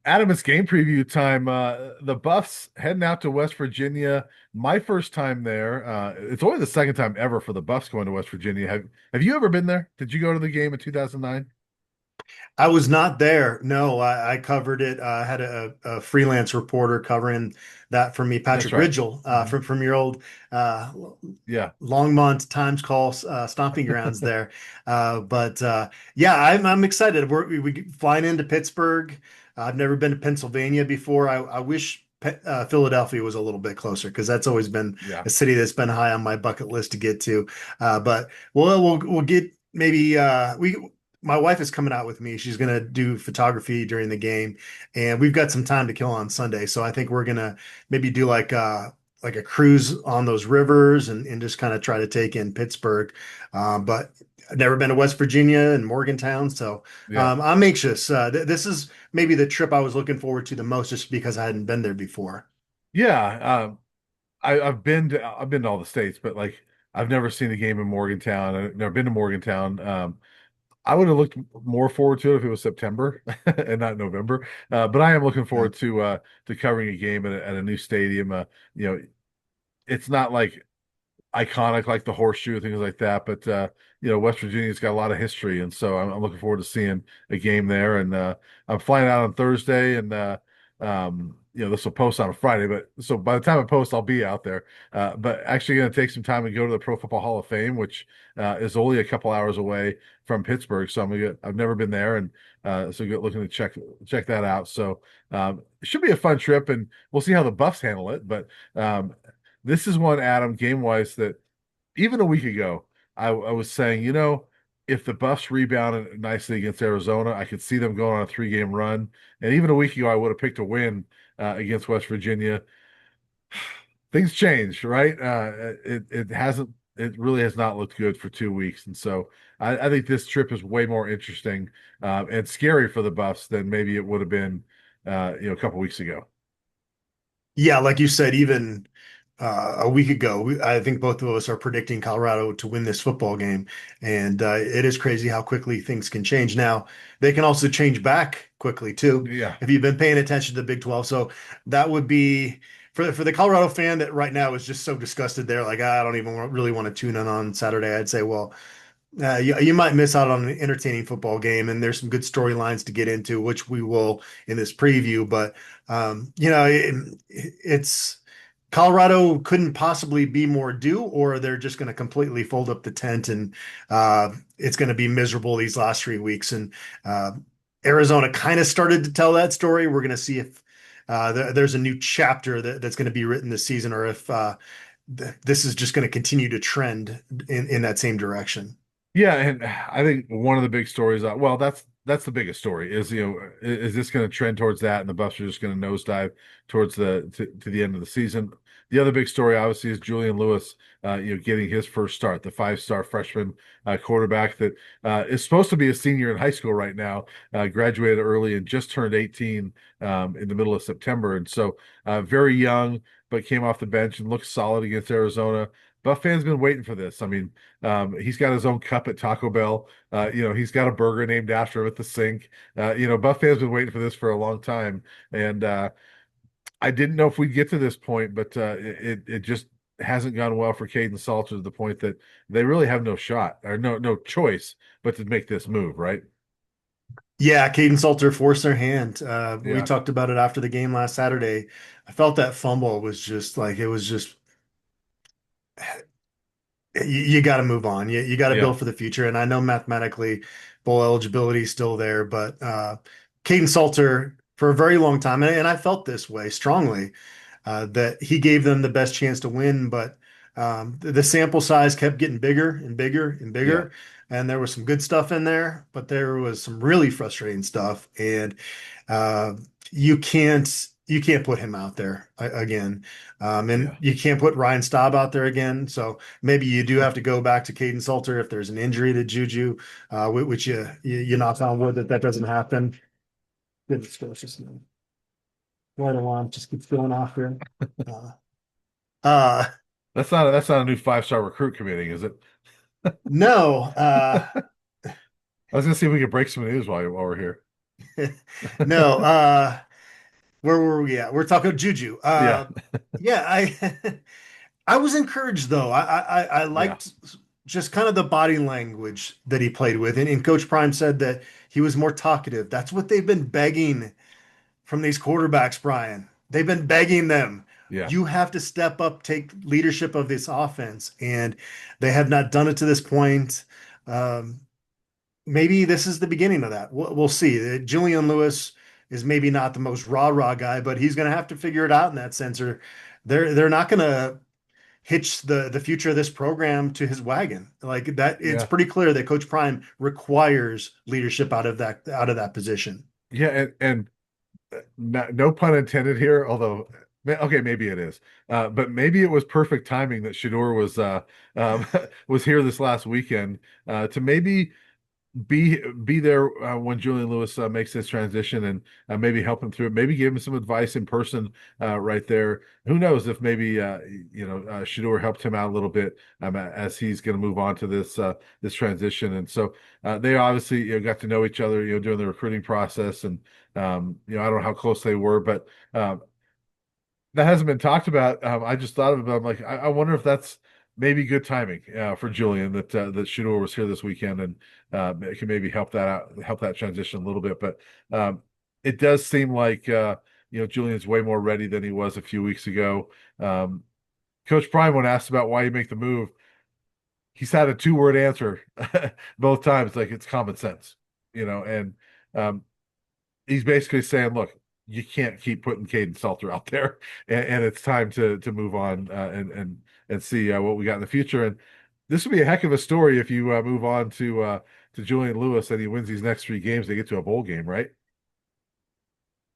Adam, it's game preview time. The Buffs heading out to West Virginia. My first time there. It's only the second time ever for the Buffs going to West Virginia. Have you ever been there? Did you go to the game in 2009? I was not there. No, I covered it. I had a freelance reporter covering that for me, That's Patrick right. Ridgel, Hmm. from your old uh, Yeah, Longmont Times Call stomping grounds there. But yeah, I'm excited. We flying into Pittsburgh. I've never been to Pennsylvania before. I wish Philadelphia was a little bit closer because that's always been yeah. a city that's been high on my bucket list to get to. But we'll get maybe we. My wife is coming out with me. She's going to do photography during the game, and we've got some time to kill on Sunday. So I think we're going to maybe do like a cruise on those rivers and just kind of try to take in Pittsburgh. But I've never been to West Virginia and Morgantown, so Yeah. I'm anxious. This is maybe the trip I was looking forward to the most, just because I hadn't been there before. Yeah. I've been to all the states, but like I've never seen a game in Morgantown. I've never been to Morgantown. I would have looked more forward to it if it was September and not November. But I am looking Yeah. forward to covering a game at a new stadium. You know, it's not like iconic like the horseshoe, things like that. But West Virginia's got a lot of history, and so I'm looking forward to seeing a game there. And I'm flying out on Thursday, and this will post on a Friday. But so by the time it posts, I'll be out there. But actually, going to take some time and go to the Pro Football Hall of Fame, which is only a couple hours away from Pittsburgh. So I've never been there, and looking to check that out. So it should be a fun trip, and we'll see how the Buffs handle it. But this is one, Adam, game wise, that even a week ago, I was saying, if the Buffs rebounded nicely against Arizona, I could see them going on a 3-game run. And even a week ago, I would have picked a win against West Virginia. Things changed, right? It hasn't. It really has not looked good for 2 weeks, and so I think this trip is way more interesting and scary for the Buffs than maybe it would have been, a couple weeks ago. Yeah, like you said, even a week ago, I think both of us are predicting Colorado to win this football game, and it is crazy how quickly things can change. Now, they can also change back quickly too, Yeah, if you've been paying attention to the Big 12. So that would be for the Colorado fan that right now is just so disgusted. They're like, I don't even really want to tune in on Saturday. I'd say, well, you might miss out on an entertaining football game, and there's some good storylines to get into, which we will in this preview. But it's Colorado couldn't possibly be more due, or they're just going to completely fold up the tent, and it's going to be miserable these last 3 weeks. And uh, Arizona kind of started to tell that story. We're going to see if there's a new chapter that's going to be written this season, or if this is just going to continue to trend in that same direction. yeah, and I think one of the big stories, well, that's the biggest story is, is this going to trend towards that, and the Buffs are just going to nosedive towards to the end of the season. The other big story, obviously, is Julian Lewis, getting his first start, the 5-star freshman quarterback that is supposed to be a senior in high school right now, graduated early and just turned 18 in the middle of September, and so very young, but came off the bench and looked solid against Arizona. Buff fans been waiting for this. I mean, he's got his own cup at Taco Bell. He's got a burger named after him at the sink. Buff fans been waiting for this for a long time, and I didn't know if we'd get to this point, but it just hasn't gone well for Caden Salter to the point that they really have no shot or no choice but to make this move, right? Yeah, Caden Salter forced their hand. We Yeah, talked about it after the game last Saturday. I felt that fumble was just like it was just you got to move on. You got to yeah, build for the future. And I know mathematically bowl eligibility is still there, but Caden Salter for a very long time, and I felt this way strongly, that he gave them the best chance to win, but the sample size kept getting bigger and bigger and yeah, bigger. And there was some good stuff in there, but there was some really frustrating stuff. And uh, you can't put him out there again. And yeah. you can't put Ryan Staub out there again. So maybe you do have to go back to Caden Salter if there's an injury to Juju, which you knock on wood that doesn't happen. Goodness gracious, man. Right alarm just keeps going off here. Uh, uh, That's not a new 5-star recruit committing, is it? no, I was gonna see if we could break some news while we're here. no. Where were we at? We're talking Juju. Yeah, Yeah, I I was encouraged though. I yeah, liked just kind of the body language that he played with, and Coach Prime said that he was more talkative. That's what they've been begging from these quarterbacks, Brian. They've been begging them. yeah, You have to step up, take leadership of this offense, and they have not done it to this point. Um, Maybe this is the beginning of that. We'll see. Julian Lewis is maybe not the most rah-rah guy, but he's going to have to figure it out in that sense, or they're not going to hitch the future of this program to his wagon. Like that, it's yeah, pretty clear that Coach Prime requires leadership out of that position. yeah, and no pun intended here, although okay, maybe it is. But maybe it was perfect timing that Shador was was here this last weekend to maybe be there when Julian Lewis makes this transition and maybe help him through it. Maybe give him some advice in person right there. Who knows if maybe Shador helped him out a little bit as he's going to move on to this transition. And so they obviously got to know each other during the recruiting process. And I don't know how close they were, but that hasn't been talked about. I just thought of it. I'm like, I wonder if that's maybe good timing for Julian that Shador was here this weekend and it can maybe help that out, help that transition a little bit. But it does seem like Julian's way more ready than he was a few weeks ago. Coach Prime, when asked about why you make the move, he's had a two-word answer both times. Like it's common sense, and um, he's basically saying, look, you can't keep putting Caden Salter out there, and it's time to move on and see what we got in the future. And this would be a heck of a story if you move on to Julian Lewis and he wins these next three games. They get to a bowl game, right?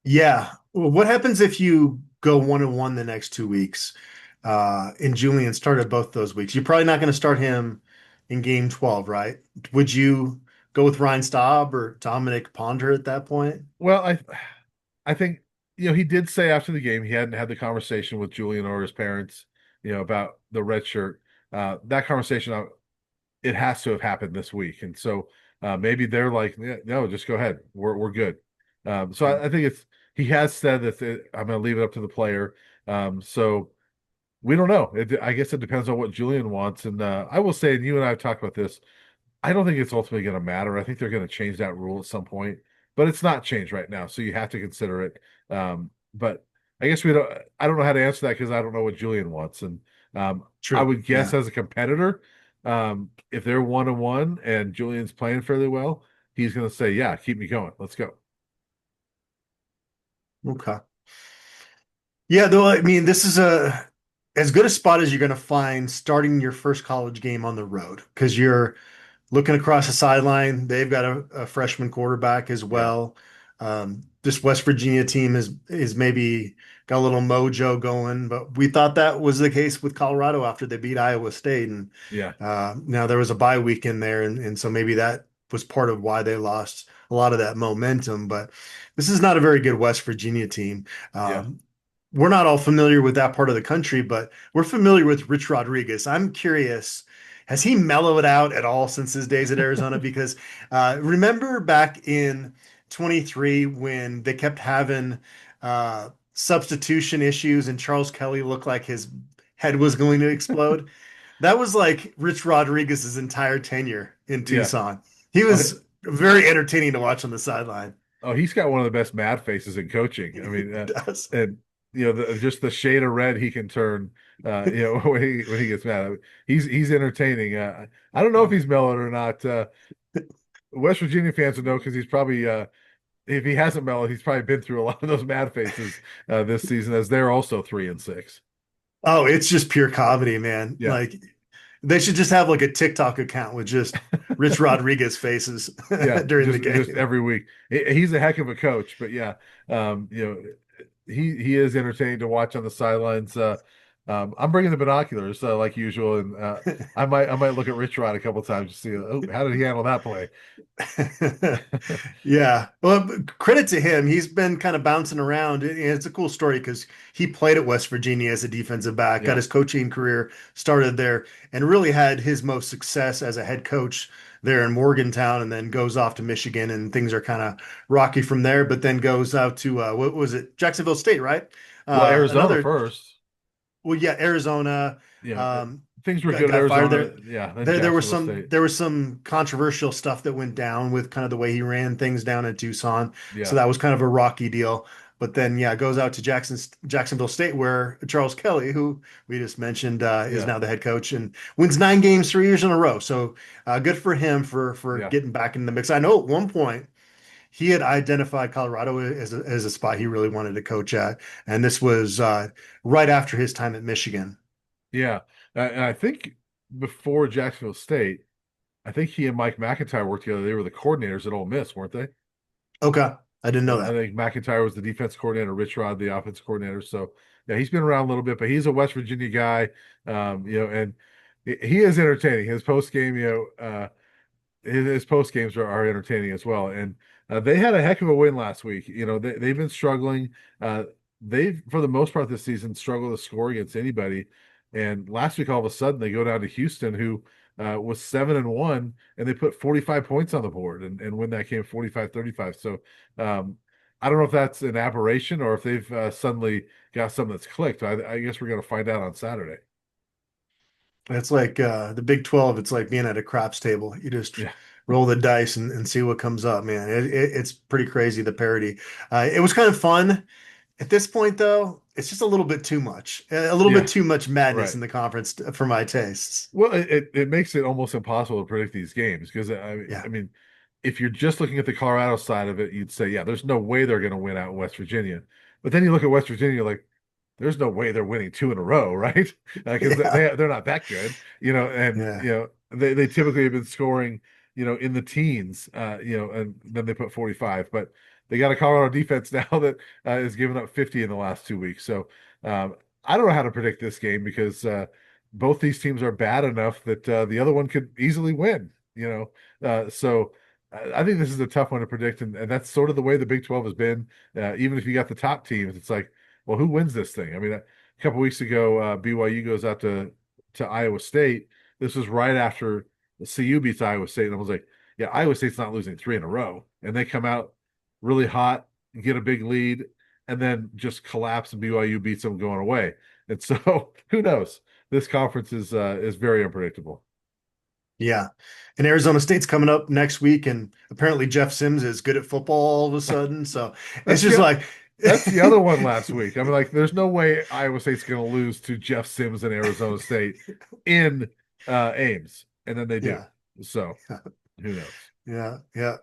Yeah. Well, what happens if you go 1-1 the next 2 weeks? And Julian started both those weeks. You're probably not going to start him in game 12, right? Would you go with Ryan Staub or Dominic Ponder at that point? Well, I think he did say after the game he hadn't had the conversation with Julian or his parents, about the red shirt. That conversation it has to have happened this week. And so maybe they're like, yeah, no, just go ahead. We're good. So I think he has said that I'm going to leave it up to the player. So we don't know. I guess it depends on what Julian wants. And I will say, and you and I have talked about this, I don't think it's ultimately going to matter. I think they're going to change that rule at some point, but it's not changed right now. So you have to consider it. But I guess I don't know how to answer that because I don't know what Julian wants. And I True. would guess Yeah. as a competitor, if they're 1-1 and Julian's playing fairly well, he's going to say, yeah, keep me going. Let's go. Okay. Yeah, though, I mean, this is as good a spot as you're going to find starting your first college game on the road because you're looking across the sideline. They've got a freshman quarterback as Yeah. well. This West Virginia team is maybe got a little mojo going, but we thought that was the case with Colorado after they beat Iowa State, and Yeah. now there was a bye week in there, and so maybe that was part of why they lost a lot of that momentum. But this is not a very good West Virginia team. Yeah. Um, we're not all familiar with that part of the country, but we're familiar with Rich Rodriguez. I'm curious, has he mellowed out at all since his days at Arizona? Because remember back in 23 when they kept having substitution issues and Charles Kelly looked like his head was going to explode? That was like Rich Rodriguez's entire tenure in Yeah. Tucson. He Oh, was very entertaining to watch on the sideline. he's got one of the best mad faces in coaching. I He mean, does. and just the shade of red he can turn, when he gets mad. I mean, he's entertaining. I don't know if Oh. he's mellowed or not. West Virginia fans would know because he's probably if he hasn't mellowed, he's probably been through a lot of those mad faces this season as they're also 3-6. Oh, it's just pure comedy, man. Yeah, Like they should just have like a TikTok account with just Rich Rodriguez faces yeah, during the just game. every week. He's a heck of a coach, but yeah, um, you know, he is entertaining to watch on the sidelines. I'm bringing the binoculars like usual, and I might look at Rich Rod a couple times to see how did he handle that play. Yeah. Well, credit to him. He's been kind of bouncing around. And it's a cool story because he played at West Virginia as a defensive back, got Yeah. his coaching career started there, and really had his most success as a head coach there in Morgantown, and then goes off to Michigan, and things are kind of rocky from there, but then goes out to what was it? Jacksonville State, right? Well, Arizona Another, first. well, yeah, Arizona. Yeah, Um, things were good at got fired Arizona. there. Yeah, then There was Jacksonville some State. controversial stuff that went down with kind of the way he ran things down in Tucson. So Yeah, that was kind of a rocky deal. But then yeah, goes out to Jacksonville State where Charles Kelly, who we just mentioned, is yeah, now the head coach and wins 9 games 3 years in a row. So good for him for yeah, getting back in the mix. I know at one point he had identified Colorado as a spot he really wanted to coach at, and this was right after his time at Michigan. yeah. And I think before Jacksonville State, I think he and Mike McIntyre worked together. They were the coordinators at Ole Miss, weren't they? Okay, I didn't know I that. think McIntyre was the defense coordinator, Rich Rod the offense coordinator. So yeah, he's been around a little bit, but he's a West Virginia guy. And he is entertaining. His post game, his post games are entertaining as well. And they had a heck of a win last week. They've been struggling. They've, for the most part this season, struggled to score against anybody. And last week, all of a sudden, they go down to Houston, who was 7-1, and they put 45 points on the board and win that game 45-35. So um, I don't know if that's an aberration or if they've suddenly got something that's clicked. I guess we're going to find out on Saturday. It's like the Big 12. It's like being at a craps table. You just Yeah. roll the dice and see what comes up, man. It's pretty crazy, the parody. It was kind of fun. At this point, though, it's just a little bit too much. A little bit Yeah. too much madness Right. in the conference for my tastes. Well, it makes it almost impossible to predict these games because I Yeah. mean, if you're just looking at the Colorado side of it, you'd say, yeah, there's no way they're going to win out West Virginia. But then you look at West Virginia, like, there's no way they're winning two in a row, right? Because Yeah. they're not that good, and Yeah. they typically have been scoring, in the teens, and then they put 45. But they got a Colorado defense now that has given up 50 in the last 2 weeks. So I don't know how to predict this game because both these teams are bad enough that the other one could easily win. So I think this is a tough one to predict, and that's sort of the way the Big 12 has been. Even if you got the top teams, it's like, well, who wins this thing? I mean, a couple weeks ago, BYU goes out to Iowa State. This was right after the CU beats Iowa State, and I was like, yeah, Iowa State's not losing three in a row, and they come out really hot, get a big lead, and then just collapse, and BYU beats them going away. And so, who knows? This conference is very unpredictable. Yeah. And Arizona State's coming up next week, and apparently Jeff Sims is good at football all of a sudden. So it's That's just the like, that's the other one last week. I mean, like, there's no way Iowa State's going to lose to Jeff Sims and Arizona State in Ames, and then they do. yeah, So, who knows? yeah, yeah.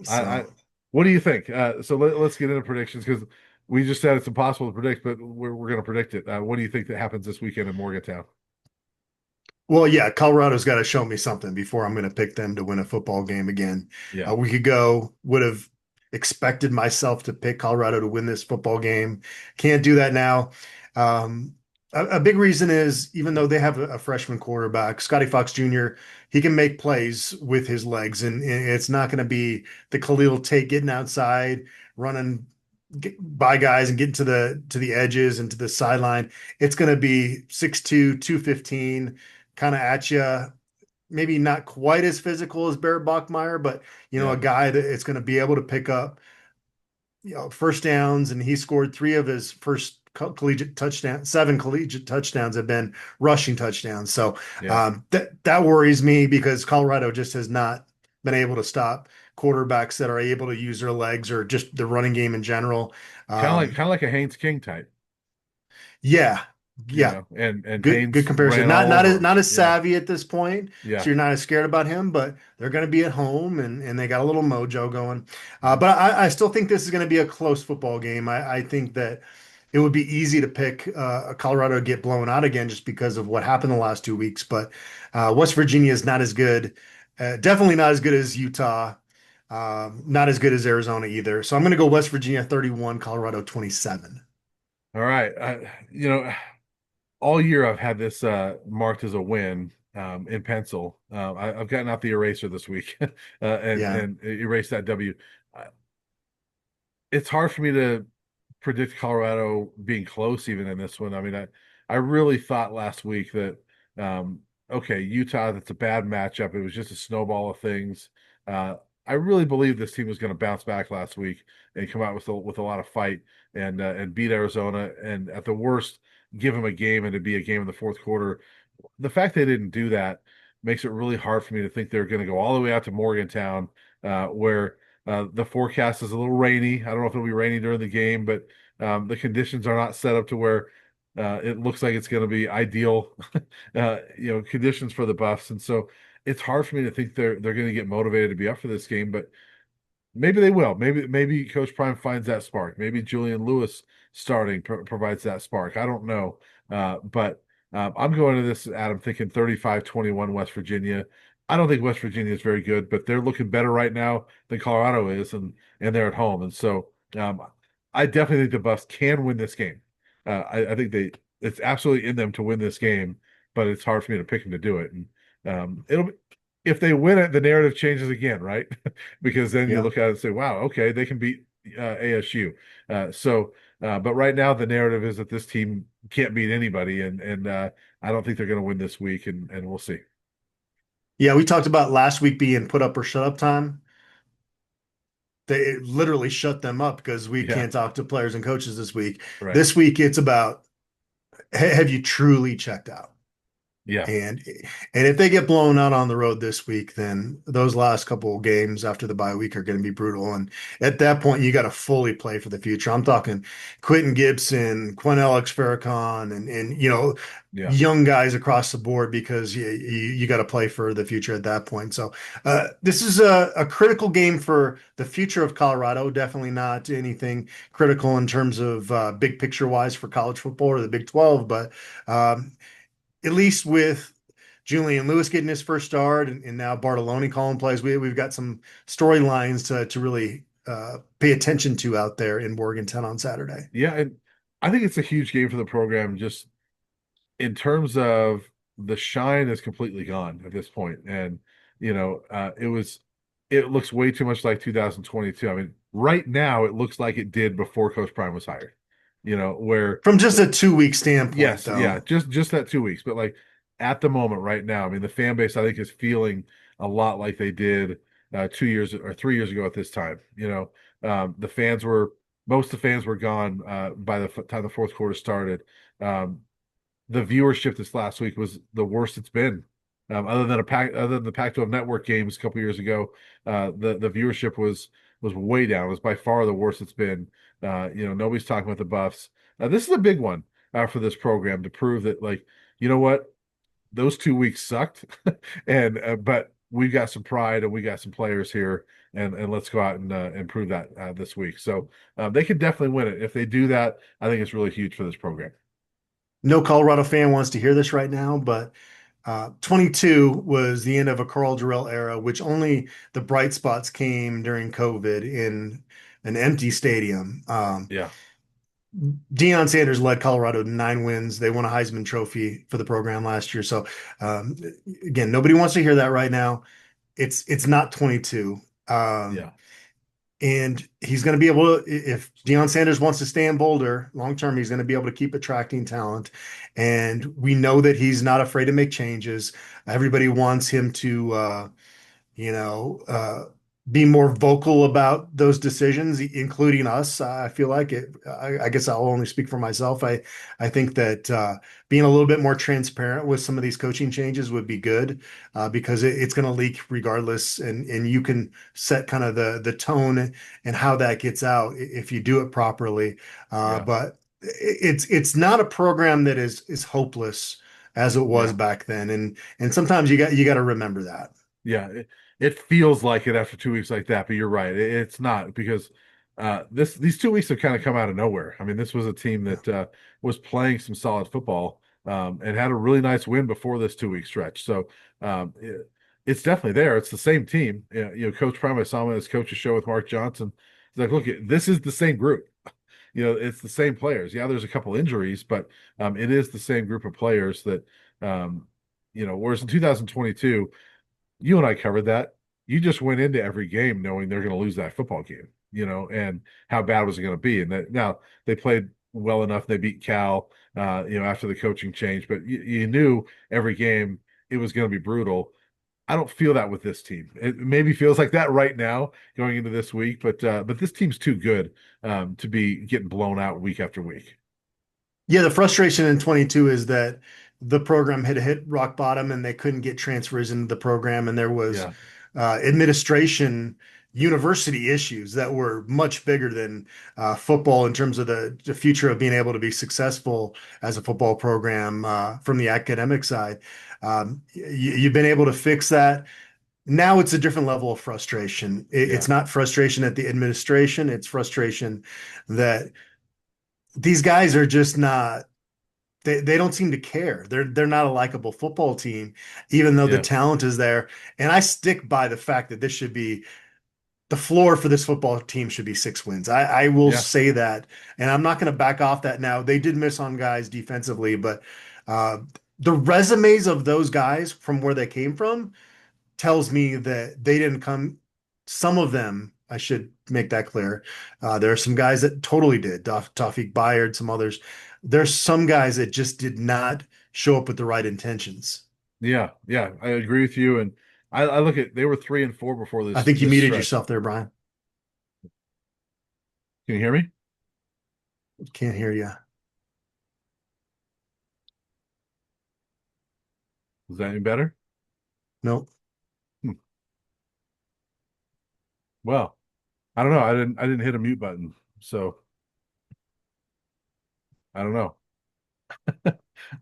I, So. I what do you think? So let's get into predictions because we just said it's impossible to predict, but we're going to predict it. What do you think that happens this weekend in Morgantown? Well, yeah, Colorado's got to show me something before I'm going to pick them to win a football game again. Yeah, A week ago, would have expected myself to pick Colorado to win this football game. Can't do that now. Um, a big reason is even though they have a freshman quarterback, Scotty Fox Jr., he can make plays with his legs, and it's not going to be the Khalil Tate getting outside, running by guys and getting to the edges and to the sideline. It's going to be 6'2", 215 kind of at you. Maybe not quite as physical as Barrett Bachmeyer, but yeah, a guy that it's going to be able to pick up, first downs. And he scored three of his first collegiate touchdowns. Seven collegiate touchdowns have been rushing touchdowns. So yeah. that worries me because Colorado just has not been able to stop quarterbacks that are able to use their legs or just the running game in general. Um, Kind of like a Haynes King type, yeah, yeah, and good Haynes comparison. ran Not all not as over him. not as Yeah, savvy at this point, yeah. so you're not as scared about him. But they're going to be at home, and they got a little mojo going. Mhm. But I still think this is going to be a close football game. I think that it would be easy to pick Colorado to get blown out again just because of what happened the last 2 weeks. But West Virginia is not as good, definitely not as good as Utah. Not as good as Arizona either. So I'm going to go West Virginia 31, Colorado 27. All right. all year I've had this marked as a win in pencil. I've gotten out the eraser this week Yeah. and erased that W. Uh, it's hard for me to predict Colorado being close even in this one. I mean, I really thought last week that okay, Utah, that's a bad matchup. It was just a snowball of things. Uh, I really believe this team was going to bounce back last week and come out with a lot of fight and beat Arizona, and at the worst give them a game and to be a game in the fourth quarter. The fact they didn't do that makes it really hard for me to think they're going to go all the way out to Morgantown, where the forecast is a little rainy. I don't know if it'll be rainy during the game, but the conditions are not set up to where it looks like it's going to be ideal, conditions for the Buffs. And so it's hard for me to think they're going to get motivated to be up for this game. But maybe they will. Maybe Coach Prime finds that spark. Maybe Julian Lewis starting provides that spark. I don't know. But I'm going to this, Adam, thinking 35-21 West Virginia. I don't think West Virginia is very good, but they're looking better right now than Colorado is, and they're at home. And so I definitely think the Buffs can win this game. I think it's absolutely in them to win this game, but it's hard for me to pick them to do it. And it'll be, if they win it, the narrative changes again, right? Because then you Yeah. look at it and say, wow, okay, they can beat ASU. But right now the narrative is that this team can't beat anybody, and I don't think they're going to win this week, and we'll see. Yeah, we talked about last week being put up or shut up time. They literally shut them up because we Yeah, can't talk to players and coaches this week. right. This week, it's about have you truly checked out? Yeah, And if they get blown out on the road this week, then those last couple of games after the bye week are going to be brutal. And at that point, you got to fully play for the future. I'm talking Quentin Gibson, Quinn Alex Farrakhan, and yeah, young guys across the board because you got to play for the future at that point. So this is a critical game for the future of Colorado. Definitely not anything critical in terms of big picture wise for college football or the Big 12, but at least with Julian Lewis getting his first start and now Bartoloni calling plays, we've got some storylines to really pay attention to out there in Morgantown on Saturday. yeah. And I think it's a huge game for the program, just in terms of the shine is completely gone at this point. And it looks way too much like 2022. I mean, right now it looks like it did before Coach Prime was hired. Where From just a 2 week standpoint, yes, yeah, though. just that 2 weeks. But like at the moment right now, I mean, the fan base I think is feeling a lot like they did 2 years or 3 years ago at this time. The fans were most of the fans were gone by the time the fourth quarter started. Um, the viewership this last week was the worst it's been. Other than the Pac-12 network games a couple years ago, the viewership was way down. It was by far the worst it's been. Nobody's talking about the Buffs. This is a big one for this program to prove that, like, you know what, those 2 weeks sucked, and but we got some pride and we got some players here, and let's go out and prove that this week. So they could definitely win it. If they do that, I think it's really huge for this program. No Colorado fan wants to hear this right now, but 22 was the end of a Carl Jarrell era, which only the bright spots came during COVID in an empty stadium. Yeah, Deion Sanders led Colorado to 9 wins. They won a Heisman Trophy for the program last year. So um, again, nobody wants to hear that right now. It's not 22. yeah, And he's going to be able to, if Deion Sanders wants to stay in Boulder long term, he's going to be able to keep attracting talent. And we know that he's not afraid to make changes. Everybody wants him to you know, uh, be more vocal about those decisions, including us. I feel like it. I guess I'll only speak for myself. I think that being a little bit more transparent with some of these coaching changes would be good because it's going to leak regardless, and you can set kind of the tone and how that gets out if you do it properly. yeah, But it's not a program that is hopeless as it was yeah. back then, and sometimes you got to remember that. Yeah, it feels like it after 2 weeks like that, but you're right. It's not because these 2 weeks have kind of come out of nowhere. I mean, this was a team Yeah. that was playing some solid football and had a really nice win before this 2 week stretch. So it's definitely there. It's the same team. Coach Prime, I saw him at his coach's show with Mark Johnson. He's like, look, this is the same group. it's the same players. Yeah, there's a couple injuries, but it is the same group of players that, whereas in 2022, you and I covered that. You just went into every game knowing they're going to lose that football game, and how bad was it going to be? And that now they played well enough. They beat Cal, after the coaching change, but you knew every game it was going to be brutal. I don't feel that with this team. It maybe feels like that right now going into this week, but this team's too good to be getting blown out week after week. Yeah, the frustration in 22 is that the program had hit rock bottom and they couldn't get transfers into the program, and there was Yeah, administration, university issues that were much bigger than football in terms of the future of being able to be successful as a football program from the academic side. You've been able to fix that. Now it's a different level of frustration. yeah, It's not frustration at the administration, it's frustration that these guys are just not they don't seem to care. They're not a likable football team, even though the yes, talent is there. And I stick by the fact that this should be the floor for this football team should be 6 wins. I will yeah, say that, and I'm not going to back off that now. They did miss on guys defensively, but uh, the resumes of those guys from where they came from tells me that they didn't come. Some of them, I should make that clear. There are some guys that totally did. Tawfiq Bayard, some others. There's some guys that just did not show up with the right intentions. yeah, yeah. I agree with you. And I look at they were 3-4 before I this think you this muted stretch. yourself there, Brian. Can you hear me? Can't hear you. Is that any better? Nope. Hmm. Well, I don't know. I didn't hit a mute button, so I don't know.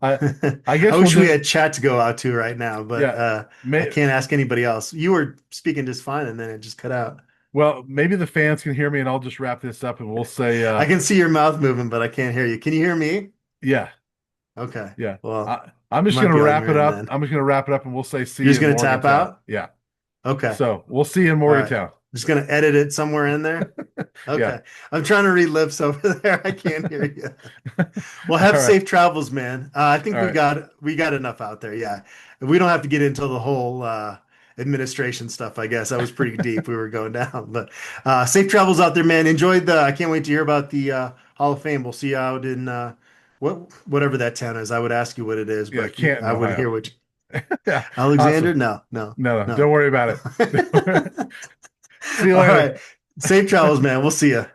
I I I guess we'll wish we just had chat to go out to right now, but yeah. I can't ask anybody else. You were speaking just fine, and then it just cut out. Well, maybe the fans can hear me, and I'll just wrap this up, and we'll say, I can see your mouth moving, but I can't hear you. Can you hear me? yeah, Okay. yeah. Well, I'm it just might gonna be on wrap your it end up. then. I'm just gonna wrap it up, and we'll say, see You're you just in gonna tap Morgantown. out? Yeah. Okay. So we'll see you in All right. Morgantown. Just gonna edit it somewhere in there. Yeah. Okay. I'm trying to read lips over there. I can't hear you. Well, All have right. safe travels, man. I think All right. we got enough out there. Yeah. We don't have to get into the whole administration stuff, I guess. That was pretty deep we were going down. But safe travels out there, man. Enjoyed the I can't wait to hear about the Hall of Fame. We'll see you out in whatever that town is. I would ask you what it is, Yeah, but Canton, I wouldn't hear Ohio. what Yeah. Alexander? Awesome. No, no, No, no, no. don't worry about it. See you All later. right. Safe travels, man. We'll see you.